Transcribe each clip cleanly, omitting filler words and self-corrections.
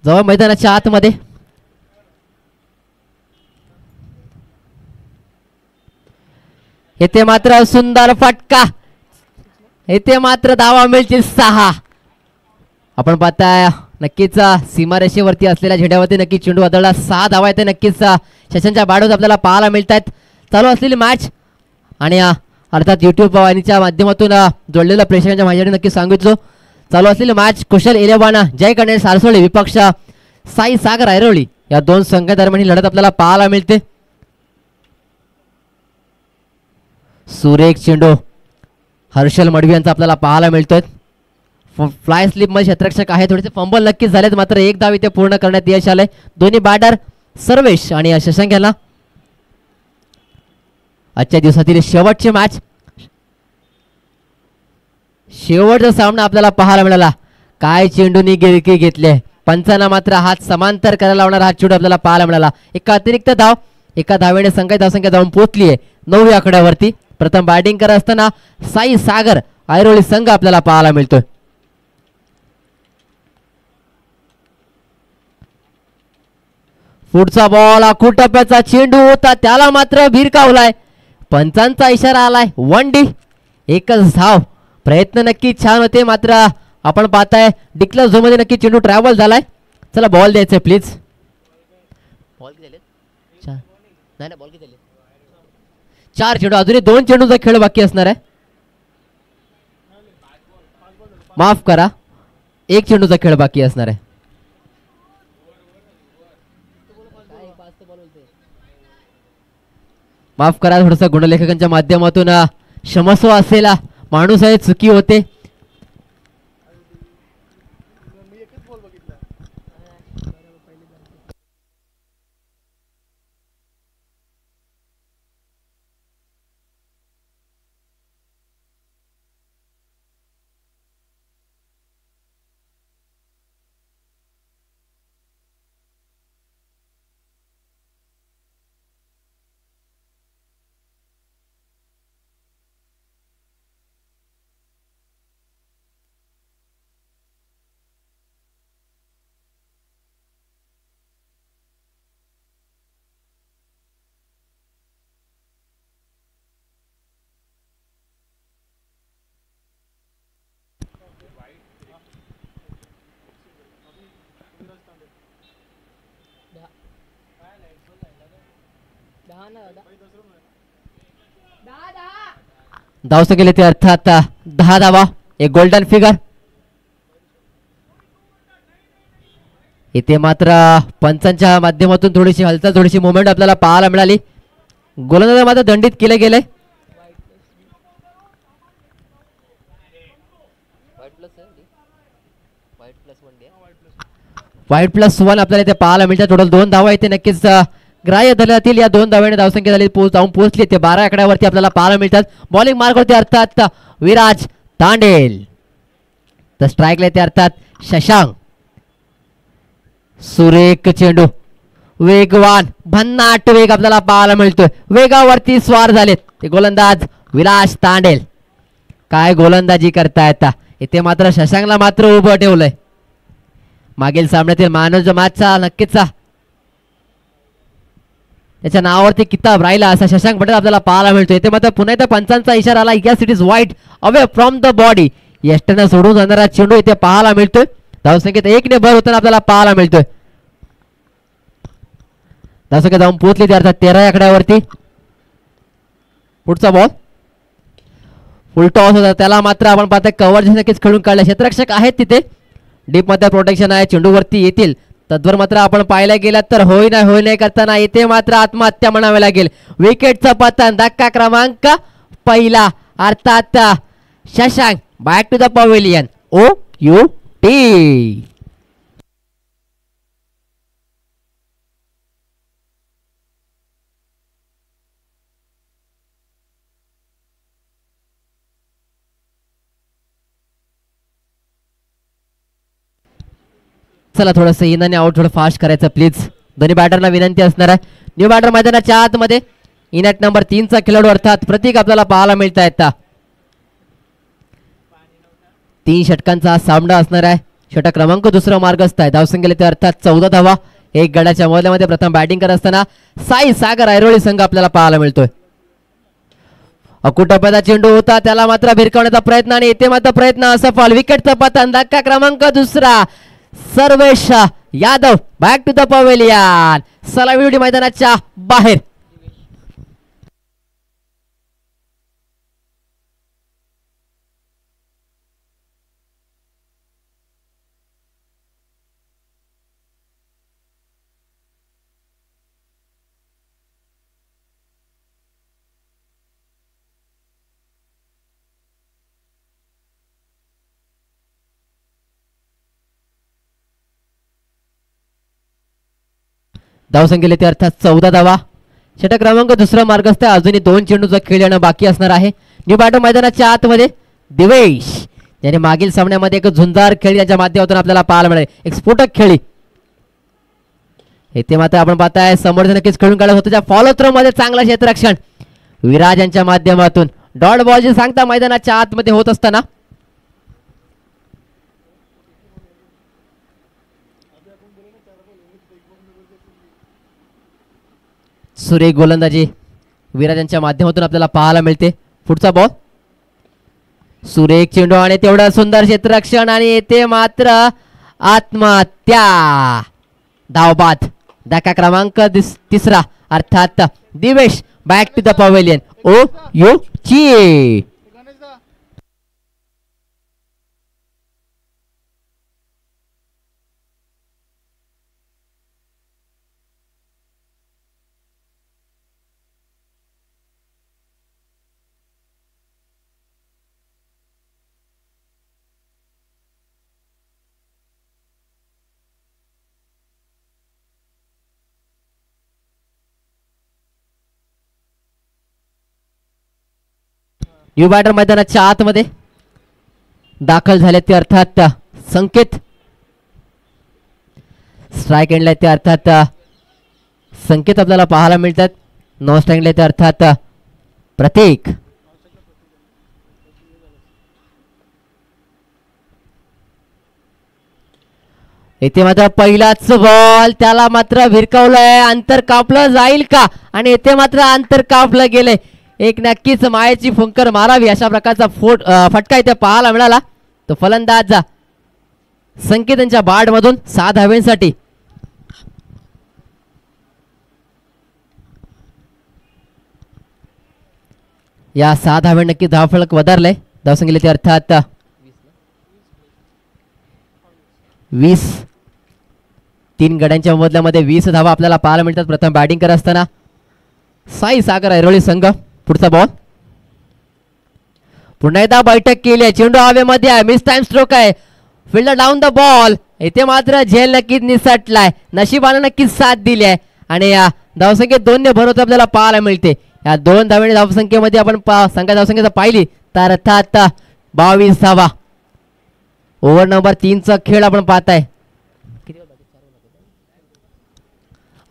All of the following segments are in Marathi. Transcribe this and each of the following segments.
जवळ मैदानाच्या आतमध्ये. येथे मात्र सुंदर फटका. येथे मात्र धावा मिळतील 6. आपण पाहताय नक्कीच सीमारेषेवरती असलेल्या झेंड्यावरती नक्की चेंडू आदळला. 6 धावा येते नक्कीच शशांच्या बाडूत आपल्याला पाहायला मिळत आहेत. चालू असलेली मॅच आणि अर्थात यूट्यूब वाहिनीच्या माध्यमातून जोडलेल्या प्रेक्षकांच्या माझ्याकडे नक्की सांगितलं. चालू असलेली मॅच कुशल इलेव्हन जय गणेश सारसोळी विपक्ष साई सागर ऐरोळी या दोन संघादरम्यान ही लढत आपल्याला पाहायला मिळते. सुरेख चेंडू हर्षल मडवी यांचा आपल्याला पाहायला मिळतोय. फ्लाय स्लिप मध्ये क्षेत्ररक्षक आहे. थोडेसे फंबल नक्कीच झालेत मात्र एक धाव इथे पूर्ण करण्यात यश आलंय. दोन्ही बॅटर सर्वेश आणि शशांक यांना आजच्या दिवसातील शेवटची मॅच, शेवटचा सामना आपल्याला पाहायला मिळाला. काय चेंडूनी गिरकी घेतले. पंचांना मात्र हात समांतर करायला लावणारा हा चेंडू आपल्याला पाहायला मिळाला. एका अतिरिक्त धाव, एका धावेने संघाची धावसंख्या जाऊन पोहोचली आहे 9 आकड्यावरती. प्रथम बॅटिंग करत असताना साई सागर ऐरोळी संघ आपल्याला पाहायला मिळतोय. पुढचा बॉल आखूड टप्प्याचा चेंडू होता, त्याला मात्र भिरकावलाय. पंचांचा इशारा आलाय. 1 डी, एकच धाव. प्रयत्न नक्की छान होते मात्र आपण पाहताय डिक्लेअर झोन मध्ये नक्की चेंडू ट्रॅव्हल झालाय. चला बॉल द्यायचे प्लीज. बॉल दिले नाही ना, बॉल दिले 4 चेंडू, अजूनही 2 चेंडूचा खेळ बाकी असणार आहे. माफ करा, 1 चेंडूचा खेळ बाकी असणार आहे. माफ करा, थोडस गुणलेखकांच्या माध्यमातून क्षमस्व असेला माणूस आहे, चुकी होते. धावस गेले ते अर्थात 10 धावा, एक गोल्डन फिगर. इथे मात्र पंचांच्या माध्यमातून थोडीशी हालचाल, थोडीशी मुवमेंट आपल्याला पाहायला मिळाली. गोलंदाज मात्र दंडित केले गेले. व्हाईट प्लस 1 आपल्याला इथे पाहायला मिळतात. टोटल 2 धावा इथे नक्कीच ग्राह्य धरण्यातील. या 2 धाव्याने धावसंख्या झाली जाऊन पोहोचली ते 12 आकड्यावरती आपल्याला पाहायला मिळतात. बॉलिंग मार्क होते अर्थात विराज तांडेल. तर स्ट्राईकला येते अर्थात शशांक. सुरेख चेंडू, वेगवान भन्नाट वेग आपल्याला पाहायला मिळतोय. वेगावरती स्वार झालेत ते गोलंदाज विलास तांडेल. काय गोलंदाजी करतायत. इथे मात्र शशांकला मात्र उभं ठेवलंय. मागील सामन्यातील मॅन मॅचचा नक्कीच त्याच्या नावावरती किताब राहिला असा शशांक पटेल आपल्याला पाहायला मिळतोय. इथे मात्र पुन्हा एकदा पंचांचा इशारा आला. यस इट इज वाईट, अवे फ्रॉम द बॉडी. यष्टीनं सोडून जाणारा चेंडू इथे पाहायला मिळतोय. धावसंख्येत 1 ने भर होताना आपल्याला पाहायला मिळतोय. धावसंख्या जाऊन पोहोचली अर्थात 13 आकड्यावरती. पुढचा बॉल फुल टॉस होता, त्याला मात्र आपण पाहतोय कव्हर नक्कीच खेळून काढला. क्षेत्ररक्षक आहेत तिथे, डीप मध्ये प्रोटेक्शन आहे. चेंडूवरती येतील तद्वर मात्र आपण पाहायला गेलात तर होई नाही करताना इथे मात्र आत्महत्या म्हणावी लागेल. विकेटचा पतन, धक्का क्रमांक पहिला अर्थात Shashank back to the pavilion. OUT. चला थोडंसं इनाने आउट थोडं फास्ट करायचं प्लीज. दोन्ही बॅटरला विनंती असणार आहे. न्यू बॅटर मैदानाच्या आतमध्ये इनॅट नंबर 3 चा खेळाडू अर्थात प्रतीक आपल्याला पाहायला मिळत आहेत. 3 षटकांचा सामना असणार आहे. षटक क्रमांक दुसरा मार्गस्थ आहे. धावसंख्येला ते अर्थात 14 धावा. एक गडाच्या मोहल्यामध्ये प्रथम बॅटिंग करत असताना साई सागर ऐरोळी संघ आपल्याला पाहायला मिळतोय. अकुटप्याचा चेंडू होता, त्याला मात्र भिरकवण्याचा प्रयत्न आणि येथे मात्र प्रयत्न असफल. विकेटचा पतन. धक्का क्रमांक दुसरा. Sarvesh Yadav back to the pavilion. सलामीडी मैदानाच्या बाहेर. धावसंख्येला ते अर्थात 14 धावा. षटक क्रमांक दुसरा मार्गस्थ आहे. अजूनही 2 चेंडूचा खेळ येणं बाकी असणार आहे. न्यू बॅटर मैदानाच्या आतमध्ये दिवेश याने मागील सामन्यामध्ये एक झुंजार खेळी याच्या माध्यमातून आपल्याला पाहायला मिळाले. एक स्फोटक खेळी. इथे मात्र आपण पाहताय समोर नक्कीच खेळून काढत होतं. फॉलो थ्रो मध्ये चांगला क्षेत्ररक्षण विराज यांच्या माध्यमातून. डॉट बॉलची सांगता मैदानाच्या आतमध्ये होत असताना सुरेख गोलंदाजी विराज यांच्या माध्यमातून आपल्याला पाहायला मिळते. पुढचा बॉल सुरेख चेंडू आणि तेवढं सुंदर क्षेत्ररक्षण आणि येथे मात्र आत्महत्या. धावबाद. धक्का क्रमांक तिसरा अर्थात Divesh back to the pavilion. ओ यू ची. न्यू बॅटर मैदानाच्या आतमध्ये दाखल झाले ते अर्थात संकेत. स्ट्राईक एंडला ते अर्थात संकेत आपल्याला पाहायला मिळतात. नॉन स्ट्राईकला ते अर्थात प्रतीक. इथे मात्र पहिलाच बॉल त्याला मात्र भिरकावलंय. अंतर कापलं जाईल का आणि इथे मात्र अंतर कापलं गेलंय. एक नक्कीच मायेची फुंकर मारावी अशा प्रकारचा फटका इथे पाहायला मिळाला. तो फलंदाज संकेत यांच्या बाड मधून 6 धाव्यांसाठी. या 6 धावे नक्की धावफलक वधारले. धावसंख्येला ते अर्थात 20. 3 गड्यांच्या मोबदल्यामध्ये 20 धावा आपल्याला पाहायला मिळतात. प्रथम बॅटिंग करत असताना साई सागर ऐरोळी संघ. पुढचा बॉल पुन्हा एकदा बैठक केली आहे. चेंडू हवेमध्ये आहे. मिस टाइम स्ट्रोक आहे. Fielder down the ball. इथे मात्र झेल नक्कीच निसटलाय. नशिबाने नक्कीच साथ दिली आहे आणि या धावसंख्येत 2 ने भरवत आपल्याला पाहायला मिळते. या 2 धावांनी धावसंख्येमध्ये आपण संख्या धावसंख्येचा पाहिली तर अर्थात 22 धावा. ओव्हर नंबर 3 चा खेळ आपण पाहताय.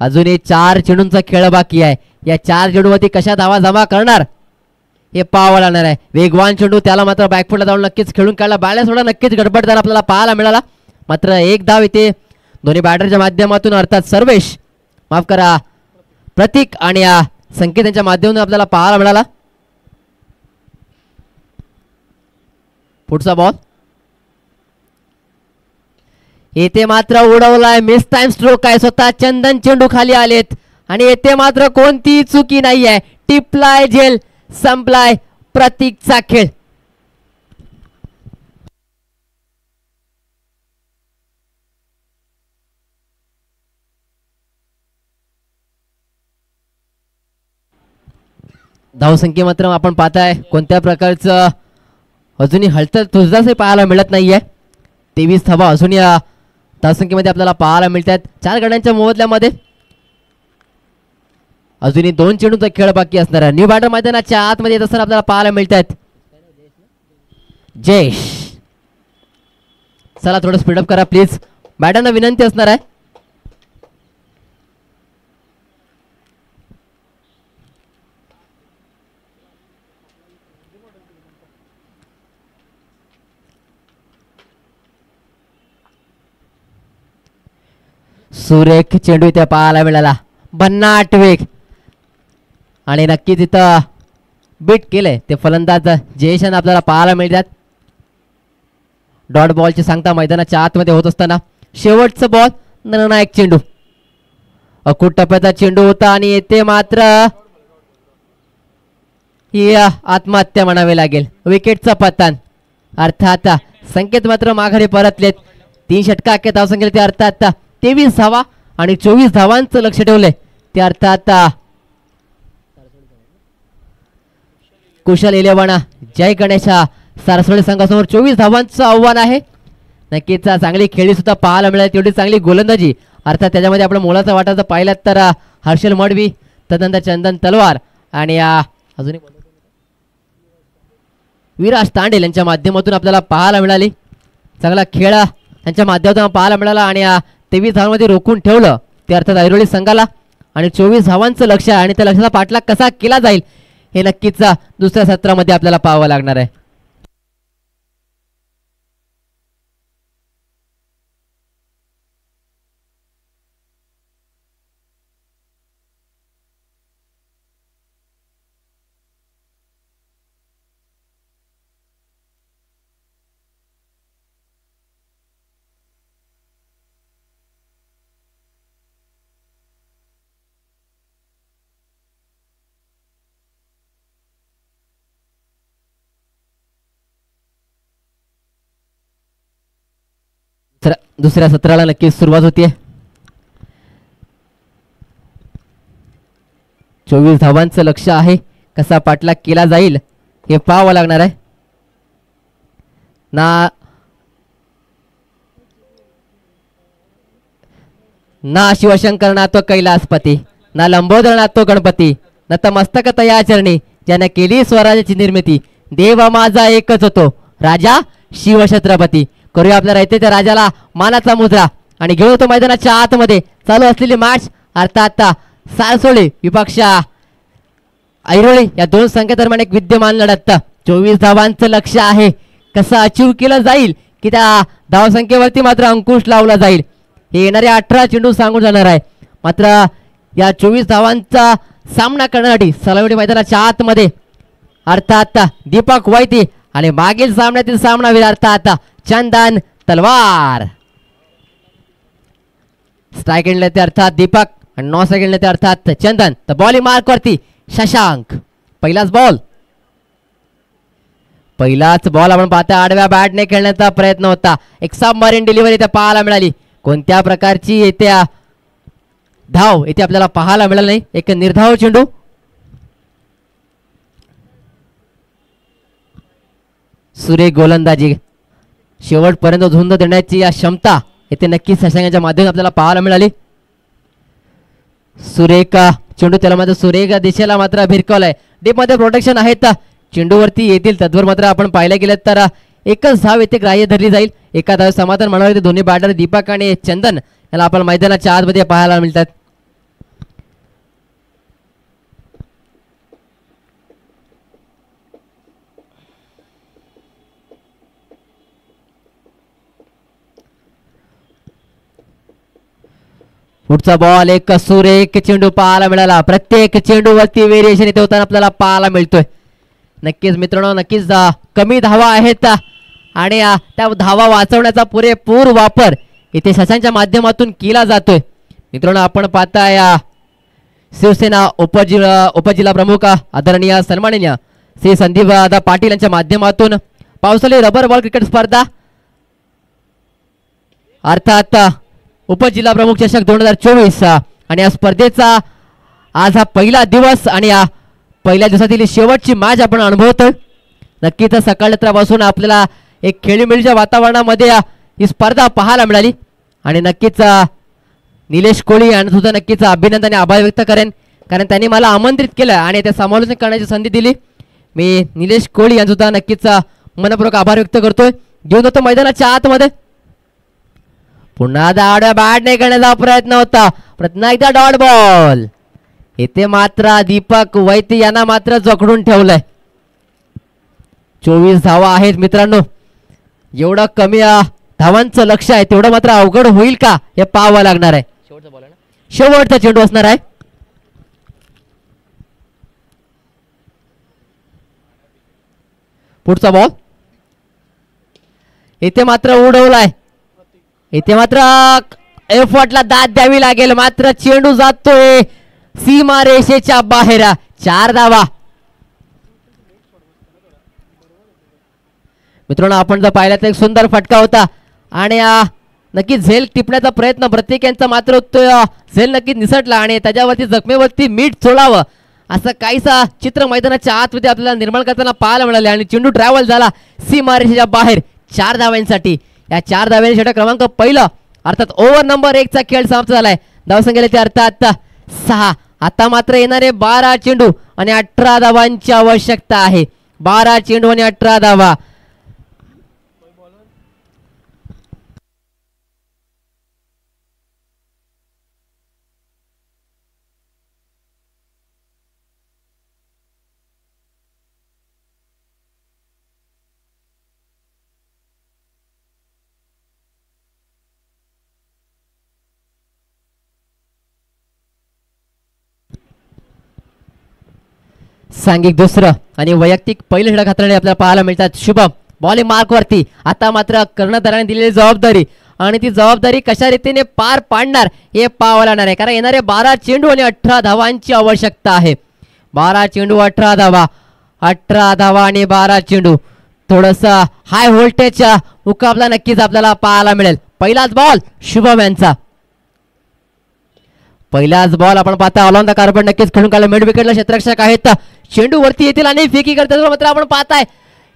अजूनही 4 चेंडूंचा खेळ बाकी आहे. या 4 चेंडूवरती कशा धावा जमा करणार हे पाहावं लागणार आहे. वेगवान चेंडू त्याला मात्र बॅकफुटला जाऊन नक्कीच खेळून काढला. बॅलन्स थोडा नक्कीच गडबडदार आपल्याला पाहायला मिळाला. मात्र एक धाव इथे दोन्ही बॅटरच्या माध्यमातून अर्थात सर्वेश माफ करा प्रतीक आणि या संकेत यांच्या माध्यमातून आपल्याला पाहायला मिळाला. पुढचा बॉल येथे मात्र उडवलाय. मिस टाइम स्ट्रोक आहे. स्वतः चंदन चेंडू खाली आलेत आणि येथे मात्र कोणतीही चुकी नाहीये. टिपलाय झेल. संपलाय प्रतीकचा खेळ. धावसंख्या मात्र आपण पाहताय कोणत्या प्रकारचं अजूनही हलतं तुझदाच पाहायला मिळत नाहीये. 23 धावा अजून या धावसंख्येमध्ये आपल्याला पाहायला मिळतात. 4 गड्यांच्या मोबदल्यामध्ये अजूनही 2 चेंडूचा खेळ बाकी असणार आहे. न्यू बॅटर मैदानाच्या आतमध्ये येत असताना आपल्याला पाहायला मिळतात जयेश. चला थोडं स्पीडअप करा प्लीज. बॅटरना विनंती असणार आहे. सुरेख चेंडू इथे पाहायला मिळाला, भन्नाट वेग आणि नक्कीच इथं बीट केलंय ते फलंदाज जयेशन आपल्याला पाहायला मिळतात. डॉट बॉलची सांगता मैदानाच्या आतमध्ये होत असताना शेवटचा बॉल, निर्णायक चेंडू, अकुट टप्प्याचा चेंडू होता आणि येथे मात्र ही आत्महत्या म्हणावी लागेल. विकेटचा पतन, अर्थात संकेत मात्र माघारी परतलेत. 3 षटकांच्या धावसंख्येला ते अर्थात 23 धावा आणि 24 धावांचं लक्ष ठेवलंय ते अर्थात कुशल इलेव्हन जय गणेशा सारस्वती संघासमोर 24 धावांचं आव्हान आहे. नक्कीच चांगली खेळी सुद्धा पाहायला मिळाली, तेवढी चांगली गोलंदाजी. अर्थात त्याच्यामध्ये आपण मोलाचा वाटा जर पाहिलात तर हर्षल मडवी, तदनंतर चंदन तलवार आणि अजून विराज तांडेल यांच्या माध्यमातून आपल्याला पाहायला मिळाली. चांगला खेळ त्यांच्या माध्यमातून पाहायला मिळाला आणि 23 धावांमध्ये रोखून ठेवलं ते अर्थात ऐरोली संघाला आणि 24 धावांचं लक्ष आहे आणि त्या लक्षाचा पाठलाग कसा केला जाईल हे नक्कीच दुसऱ्या सत्रामध्ये आपल्याला पाहावं लागणार आहे. दुसऱ्या सत्राला नक्कीच सुरुवात होतीये. 24 धावांचं लक्ष आहे, कसा पाठलाग केला जाईल हे पाहावं लागणार आहे. ना शिवशंकर ना तो कैलासपती, ना लंबोदर ना तो गणपती, न तमस्तक तया चरणी ज्याने केली स्वराज्याची निर्मिती. देव माझा एकच होतो राजा शिवछत्रपती. करूया आपल्या रयतेच्या राजाला मानाचा मुजरा आणि घेऊन होतो मैदानाच्या आतमध्ये. चालू असलेली मॅच अर्थात सारसोळी विपक्ष ऐरोळी या दोन संघादरम्यान एक विद्यमान लढत. 24 धावांचं लक्ष आहे, कसं अचीव केलं जाईल की त्या धावसंख्येवरती मात्र अंकुश लावला जाईल हे येणाऱ्या 18 चेंडू सांगून जाणार आहे. मात्र या 24 धावांचा सामना करण्यासाठी सलावडी मैदानाच्या आतमध्ये अर्थात दीपक वैती आणि मागील सामन्यातील सामनावीर अर्थात चंदन तलवार. स्ट्राइक एंडला ते अर्थात दीपक आणि नॉन स्ट्राइक एंडला ते अर्थात चंदन. तर बॉलिंग मार्क वरती शशांक. पहिलाच बॉल आपण पाहता आडव्या बॅटने खेळण्याचा प्रयत्न होता. एक सबमरीन डिलिव्हरी इथे पाहायला मिळाली. कोणत्या प्रकारची येथे धाव इथे आपल्याला पाहायला मिळालं नाही. एक निर्धाव चेंडू. सुरेख गोलंदाजी, शेवटपर्यंत झुंज देण्याची या क्षमता इथे नक्कीच शशांकाच्या माध्यमातून आपल्याला पाहायला मिळाली. सुरेख चेंडू त्याला मात्र सुरेख दिशेला मात्र भिरकवलाय. डीप मध्ये प्रोटेक्शन आहेत, चेंडूवरती येतील. तद्वर मात्र आपण पाहिलं गेलं तर एकच धाव येथे ग्राह्य धरली जाईल. एका धाव समाधान म्हणावे दोन्ही बॅटर दीपक आणि चंदन याला आपण मैदानाच्या आतमध्ये पाहायला मिळतात. पुढचा बॉल एक सुरेख चेंडू पाहायला मिळाला. प्रत्येक चेंडूवरती व्हेरिएशन इथे होताना आपल्याला पाहायला मिळतोय. नक्कीच मित्रांनो, नक्कीच कमी धावा आहेत आणि त्या धावा वाचवण्याचा पुरेपूर वापर इथे शशांच्या माध्यमातून केला जातोय. मित्रांनो, आपण पाहताय शिवसेना उपजिल्हा प्रमुख आदरणीय सन्माननीय श्री संदीप दादा पाटील यांच्या माध्यमातून पावसाळी रबर बॉल क्रिकेट स्पर्धा अर्थात उपजिल्हा प्रमुख चषक 2024 आणि या स्पर्धेचा आज हा पहिला दिवस आणि या पहिल्या दिवसातील शेवटची मॅच आपण अनुभवतोय. नक्कीच सकाळ रात्रापासून आपल्याला एक खेळीमेळीच्या वातावरणामध्ये ही स्पर्धा पाहायला मिळाली आणि नक्कीच निलेश कोळी यांना सुद्धा नक्कीच अभिनंदन आणि आभार व्यक्त करेन, कारण त्यांनी मला आमंत्रित केलं आणि ते समालोचन करण्याची संधी दिली. मी निलेश कोळी यांचा सुद्धा नक्कीच मनपूर्वक आभार व्यक्त करतोय. घेऊन होतो मैदानाच्या आतमध्ये. पुन्हा दावड्या बॅटने करण्याचा प्रयत्न होता. पुन्हा एकदा डॉट बॉल. इथे मात्र दीपक वैती यांना मात्र जखडून ठेवलंय. 24 धावा आहेत मित्रांनो. एवढं कमी धावांचं लक्ष आहे तेवढं मात्र अवघड होईल का हे पाहावं लागणार आहे. शेवटचा चेंडू असणार आहे. पुढचा बॉल इथे मात्र उडवलाय. इथे मात्र एफर्टला दाद द्यावी लागेल. मात्र चेंडू जातोय सीमा रेषेच्या बाहेर. 4 धावा. मित्रांनो आपण जर पाहिलं तर एक सुंदर फटका होता आणि नक्की झेल टिपण्याचा प्रयत्न प्रत्येकांचा मात्र झेल नक्कीच निसटला आणि त्याच्यावरती जखमेवरती मीठ चोळावं असं काहीसा चित्र मैदानाच्या आतमध्ये आपल्याला निर्माण करताना पाहायला मिळाले आणि चेंडू ट्रॅव्हल झाला सीमारेषेच्या बाहेर 4 धावांसाठी. या 4 धावांनी षटक क्रमांक पहिला अर्थात ओव्हर नंबर 1 चा खेळ समाप्त झालाय. धावसंख्येला ते अर्थात 6. आता मात्र येणारे 12 चेंडू आणि 18 धावांची आवश्यकता आहे. 12 चेंडू आणि 18 धावा. सांघिक दुसरं आणि वैयक्तिक पहिलं षटक हाताळणे आपल्याला पाहायला मिळतात. शुभम बॉलिंग मार्क वरती. आता मात्र कर्णधाराने दिलेली जबाबदारी आणि ती जबाबदारी कशा रीतीने पार पाडणार हे पाहावं लागणार आहे कारण येणारे 12 चेंडू आणि 18 धावांची आवश्यकता आहे. 12 चेंडू 18 धावा. 18 धावा आणि 12 चेंडू. थोडंसं हाय व्होल्टेजचा मुकाबला नक्कीच आपल्याला पाहायला मिळेल. पहिलाच बॉल शुभम यांचा. पहिलाच बॉल आपण पाहता ऑल ऑन द कार्पेट नक्कीच खेळून काढला. मिड विकेटला क्षेत्ररक्षक आहेत. चेंडू वरती येतील आणि फेकी करतात. मात्र आपण पाहताय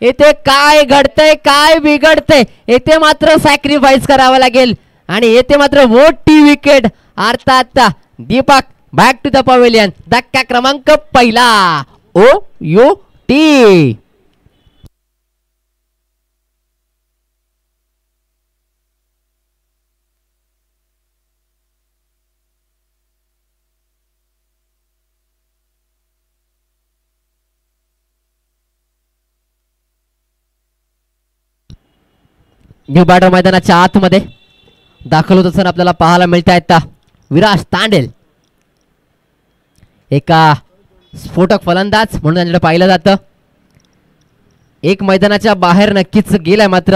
येथे काय घडतंय काय बिघडतंय. येथे मात्र सॅक्रिफाईस करावं लागेल आणि येथे मात्र मोठी विकेट अर्थात Deepak back to the pavilion. धक्का क्रमांक पहिला OUT. न्यू बॅटर मैदानाच्या आतमध्ये दाखल होत असताना आपल्याला पाहायला मिळत आहेत विराज तांडेल. एका स्फोटक फलंदाज म्हणून त्यांच्याकडे पाहिलं जातं. एक मैदानाच्या बाहेर नक्कीच गेलाय मात्र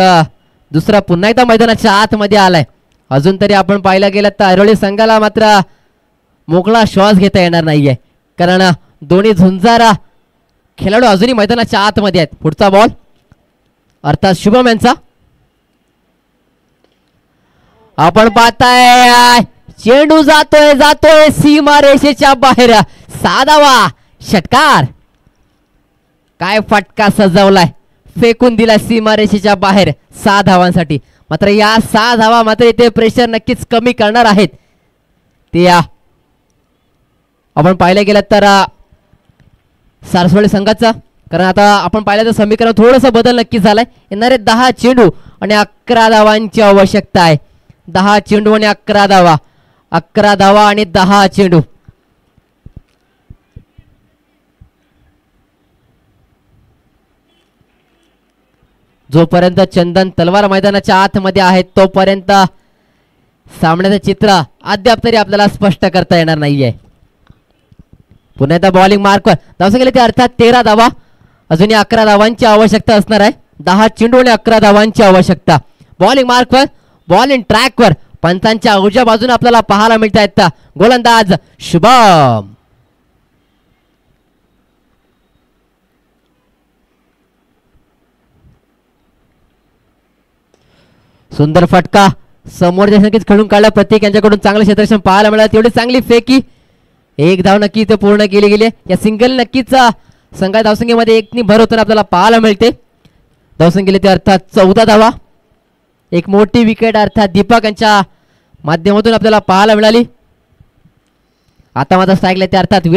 दुसरा पुन्हा एकदा मैदानाच्या आतमध्ये आलाय. अजून तरी आपण पाहायला गेलं तर ऐरोली संघाला मात्र मोकळा श्वास घेता येणार नाहीये कारण दोन्ही झुंजारा खेळाडू अजूनही मैदानाच्या आतमध्ये आहेत. पुढचा बॉल अर्थात शुभम यांचा. आपण पाहताय चेंडू जातोय सीमा रेषेच्या बाहेर. 6 धावा. षटकार. काय फटका सजवलाय. फेकून दिला सीमा रेषेच्या बाहेर 6 धावांसाठी. मात्र या 6 धावा मात्र इथे प्रेशर नक्कीच कमी करणार आहेत. ते आपण पाहिलं गेलं तर सारसवडी संघाचा कारण आता आपण पाहिलं तर समीकरण थोडंसं बदल नक्की झालाय. येणारे 10 चेंडू आणि 11 धावांची आवश्यकता आहे. 10 चेंडू आणि 11 धावा. 11 धावा आणि 10 चेंडू. जोपर्यंत चंदन तलवार मैदानाच्या आतमध्ये आहेत तोपर्यंत सामन्याचं चित्र अद्याप तरी आपल्याला स्पष्ट करता येणार नाहीये. पुन्हा एकदा बॉलिंग मार्कवर धावसं गेले ते अर्थात 13 धावा. अजूनही 11 धावांची आवश्यकता असणार आहे. 10 चेंडू आणि 11 धावांची आवश्यकता. बॉलिंग मार्कवर बॉल इन ट्रॅकवर पंचांच्या उजव्या बाजूने आपल्याला पाहायला मिळत आहेत गोलंदाज शुभम. सुंदर फटका समोरच्या नक्कीच खेळून काढला. प्रत्येक यांच्याकडून चांगलं क्षेत्ररक्षण पाहायला मिळालं. तेवढी चांगली फेकी. एक धाव नक्की इथे पूर्ण केली गेली. या सिंगल नक्कीच संघा धावसंख्येमध्ये एकनी भर होताना आपल्याला पाहायला मिळते. धावसंख्येला ते अर्थात 14 धावा. एक मोठी विकेट अर्थात दीपक यांच्या माध्यमातून आपल्याला पाहायला मिळाली. आता मात्र स्ट्राईकला ते अर्थात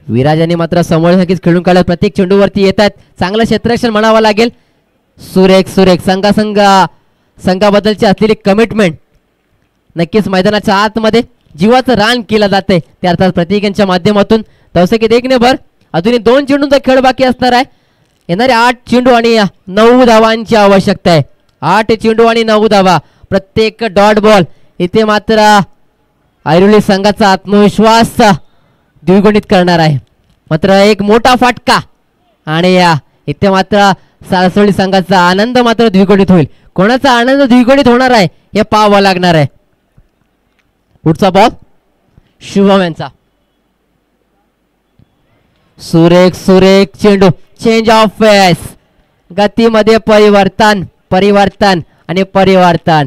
विराज यांनी मात्र समोर नक्कीच खेळून काढलं. प्रत्येक चेंडूवरती येतात. चांगलं क्षेत्ररक्षण म्हणावं लागेल. सुरेख संघाबद्दलची असलेली कमिटमेंट नक्कीच मैदानाच्या आतमध्ये जीवाचं रान केलं जाते ते अर्थात प्रत्येक यांच्या माध्यमातून. धावसंख्येत 1 भर. अजूनही 2 चेंडूंचा खेळ बाकी असणार आहे. येणारे 8 चेंडू आणि 9 धावांची आवश्यकता आहे. 8 चेंडू आणि 9 धावा, प्रत्येक डॉट बॉल. इथे मात्र ऐरोली संघाचा आत्मविश्वास द्विगुणित करणार आहे. मात्र एक मोठा फटका आणि इथे मात्र सारसोळी संघाचा आनंद मात्र द्विगुणित होईल. कोणाचा आनंद द्विगुणित होणार आहे हे पाहावं लागणार आहे. पुढचा बॉल शुभम यांचा. सुरेख सुरेख चेंडू, चेंज ऑफ फेस, गतीमध्ये परिवर्तन परिवर्तन आणि परिवर्तन.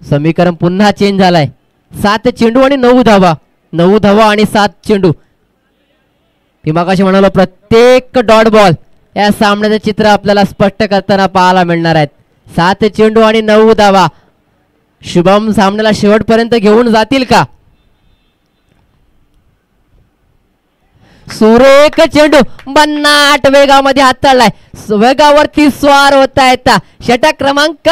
समीकरण पुन्हा चेंज झालाय. 7 चेंडू आणि 9 धावा, 9 धावा आणि 7 चेंडू. मी मगाशी म्हणालो प्रत्येक डॉट बॉल या सामन्याचं चित्र आपल्याला स्पष्ट करताना पाहायला मिळणार आहेत. 7 चेंडू आणि 9 धावा. शुभम सामन्याला शेवटपर्यंत घेऊन जातील का? सुरेख चेंडू, भन्नाट वेगामध्ये हाताळलाय, वेगावरती स्वार होता येता. षटक क्रमांक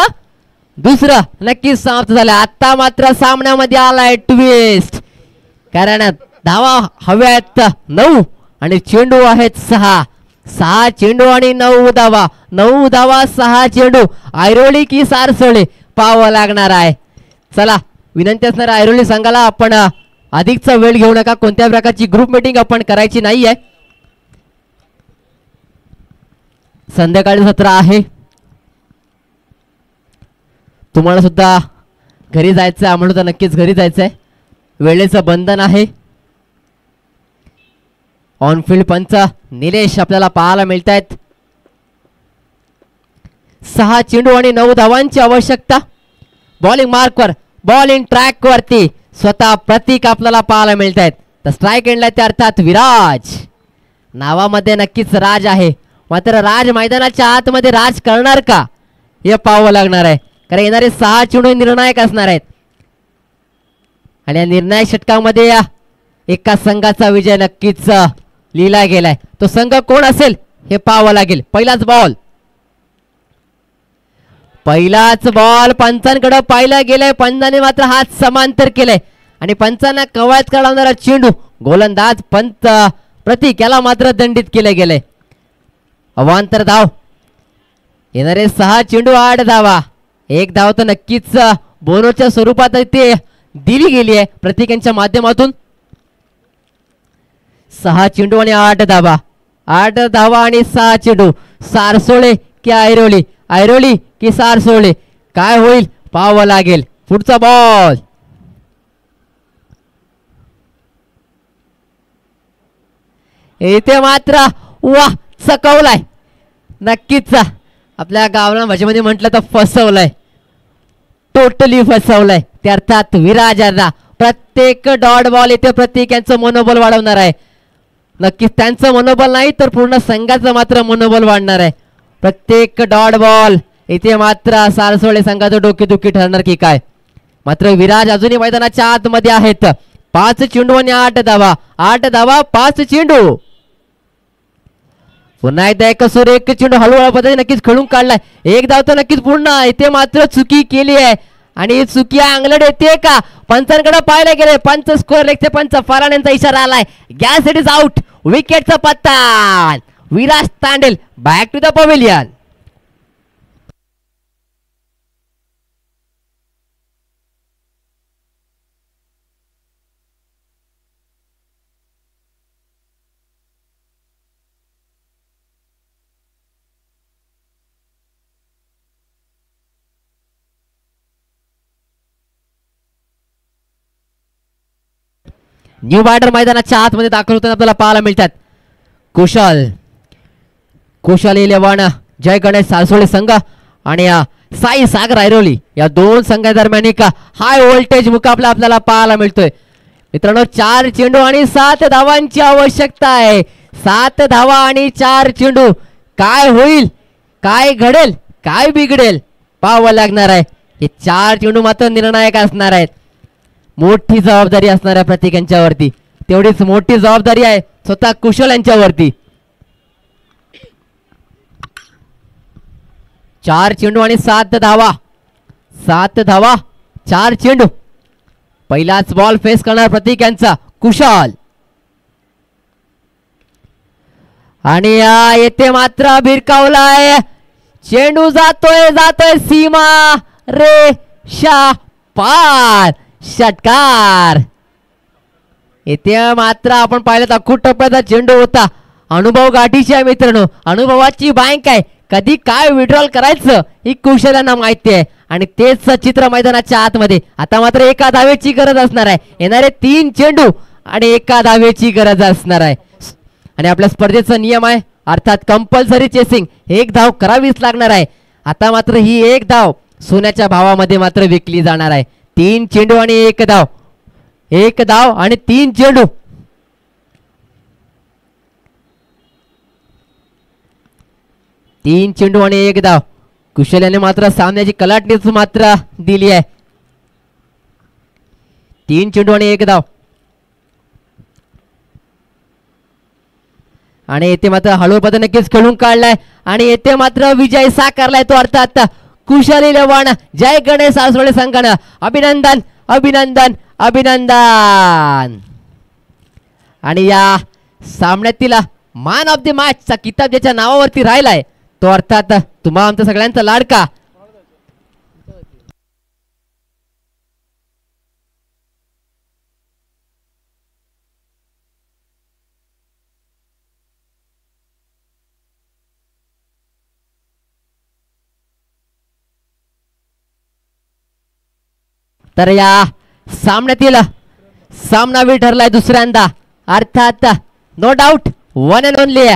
2 नक्कीच समाप्त झाला. आता मात्र सामन्यामध्ये आलाय ट्विस्ट, कारण धावा हव्या आहेत 9 आणि चेंडू आहेत 6 चेंडू आणि 9 धावा, 9 धावा 6 चेंडू. ऐरोली की सारसोळी पाहावं लागणार आहे. चला, विनंती असणार ऐरोली संघाला, आपण अधिकचा वेळ घेऊ नका. कोणत्या प्रकारची ग्रुप मीटिंग आपण करायची नाहीये. संध्याकाळी सत्र आहे, तुम्हाला सुद्धा घरी जायचंय, आम्हाला तर नक्कीच घरी जायचंय. वेळेचं बंधन आहे. ऑनफिल्ड पंच निलेश आपल्याला पाहायला मिळत आहेत. 6 चेंडू आणि 9 धावांची आवश्यकता. बॉलिंग मार्कवर, बॉलिंग ट्रॅक वरती स्वतः प्रतीक आपल्याला पाहायला मिळत आहेत. तर स्ट्राईक एंडला ते अर्थात विराज. नावामध्ये नक्कीच राज आहे, मात्र राज मैदानाच्या आतमध्ये राज करणार का हे पाहावं लागणार आहे. कारण येणारे 6 चेंडू निर्णायक असणार आहेत आणि या निर्णायक षटकामध्ये एका संघाचा विजय नक्कीच लिहिला गेलाय. तो संघ कोण असेल हे पाहावं लागेल. पहिलाच बॉल पंचांकडे पाहिला गेलाय. पंचाने मात्र हात समांतर केलाय आणि पंचांना कवायत करणारा चेंडू गोलंदाज पंत प्रतीक याला मात्र दंडित केले गेले. अवांतर धाव. येणारे 6 चेंडू 8 धावा. 1 धाव तर नक्कीच बोनसच्या स्वरूपात ते दिली गेली आहे प्रतीक यांच्या माध्यमातून. 6 चेंडू आणि 8 धावा, 8 धावा आणि 6 चेंडू. सारसोळे की ऐरोली, ऐरोली की सारसोळे, काय होईल पाहावं लागेल. पुढचा बॉल इथे मात्र वा चकवलाय. नक्कीच आपल्या गावना भाषेमध्ये म्हटलं तर फसवलंय, टोटली फसवलंय. ते अर्थात विराजांना. प्रत्येक डॉट बॉल इथे प्रत्येक यांचं मनोबल वाढवणार आहे. नक्कीच त्यांचं मनोबल नाही तर पूर्ण संघाचं मात्र मनोबल वाढणार आहे. प्रत्येक डॉट बॉल इथे मात्र सारसोळे संघाचं डोकेदुखी ठरणार की काय. मात्र विराज अजूनही मैदानाच्या आतमध्ये आहेत. 5 चेंडू आणि 8 धावा, 8 धावा 5 चेंडू. पुन्हा एकदा एक सुरेख चेंडू हळूहळू पद्धतीने नक्कीच खेळून काढलाय. 1 धाव तर नक्कीच पूर्ण. इथे मात्र चुकी केली आहे आणि चुकी अंगलट येते का? पंचांकडे पाहायला गेले. पंच स्कोअर लेखते. पंच फरान यांचा इशारा आलाय. Guess it is out. विकेटचा पत्ता. Viraj Tandel back to the pavilion. New batter मैदानाच्या आतमध्ये दाखल होताना आपल्याला पाहायला मिळतात. कुशल 11 जय गणेश सारसोळे संघ आणि साई सागर ऐरोली या 2 संघादरम्यान एक हाय व्होल्टेज मुकाबला आपल्याला पाहायला मिळतोय. मित्रांनो 4 चेंडू आणि 7 धावांची आवश्यकता आहे. 7 धावा आणि 4 चेंडू. काय होईल, काय घडेल, काय बिघडेल पाहावं लागणार आहे. हे 4 चेंडू मात्र निर्णायक असणार आहेत. मोठी जबाबदारी असणार आहे प्रतीक यांच्यावरती. तेवढीच मोठी जबाबदारी आहे स्वतः कुशल यांच्यावरती. 4 चेंडू आणि 7 धावा, 7 धावा 4 चेंडू. पहिलाच बॉल फेस करणार प्रतीक यांचा कुशल आणि येथे मात्र भिरकावलाय. चेंडू जातोय जातोय सीमा रेषा पार. षटकार. इथे मात्र आपण पाहिलं तर अखूट टप्प्याचा चेंडू होता. अनुभव गाठीची आहे मित्रांनो. अनुभवाची बँक आहे. कधी काय विड्रॉल करायचं ही कुशल्यांना माहिती आहे आणि तेच चित्र मैदानाच्या आतमध्ये. आता मात्र एका धावेची गरज असणार आहे. येणारे 3 चेंडू आणि एका धावेची गरज असणार आहे. आणि आपल्या स्पर्धेचा नियम आहे अर्थात कंपल्सरी चेसिंग. 1 धाव करावीच लागणार आहे. आता मात्र ही 1 धाव सोन्याच्या भावामध्ये मात्र विकली जाणार आहे. 3 चेंडू आणि 1 धाव. 1 धाव आणि 3 चेंडू. तीन चेंडू आणि 1 धाव. कुशल याने मात्र सामन्याची कलाटणीच मात्र दिली आहे. 3 चेंडू आणि 1 धाव. आणि येथे मात्र हळू पद्धतीने नक्कीच खेळून काढलाय आणि येथे मात्र विजय साकारलाय तो अर्थात कुशाल 11 जय गणेश आसरोळे संघानं. अभिनंदन अभिनंदन अभिनंदन. आणि या सामन्यातील मॅन ऑफ द मॅच चा किताब ज्याच्या नावावरती राहिलाय तो अर्थात तुम्हा आमचा सगळ्यांचा लाडका तर या सामन्यातील सामनावीर ठरलाय दुसऱ्यांदा अर्थात no doubt one and only